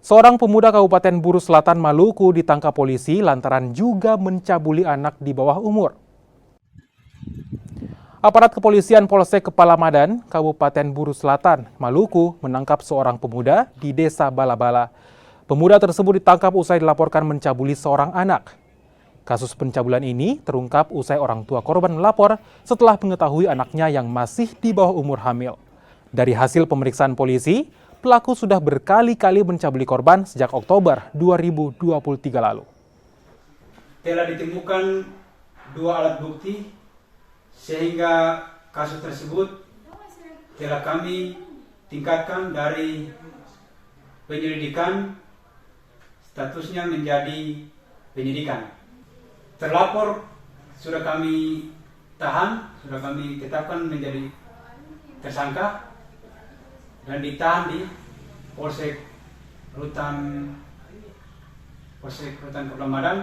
Seorang pemuda Kabupaten Buru Selatan, Maluku ditangkap polisi lantaran juga mencabuli anak di bawah umur. Aparat kepolisian Polsek Kepala Madan, Kabupaten Buru Selatan, Maluku menangkap seorang pemuda di Desa Balabala. Pemuda tersebut ditangkap usai dilaporkan mencabuli seorang anak. Kasus pencabulan ini terungkap usai orang tua korban melapor setelah mengetahui anaknya yang masih di bawah umur hamil. Dari hasil pemeriksaan polisi, pelaku sudah berkali-kali mencabuli korban sejak Oktober 2023 lalu. Telah ditemukan 2 alat bukti sehingga kasus tersebut telah kami tingkatkan dari penyelidikan statusnya menjadi penyidikan. Terlapor sudah kami tahan, sudah kami tetapkan menjadi tersangka dan ditahan di Polsek Rutan Kepala Madan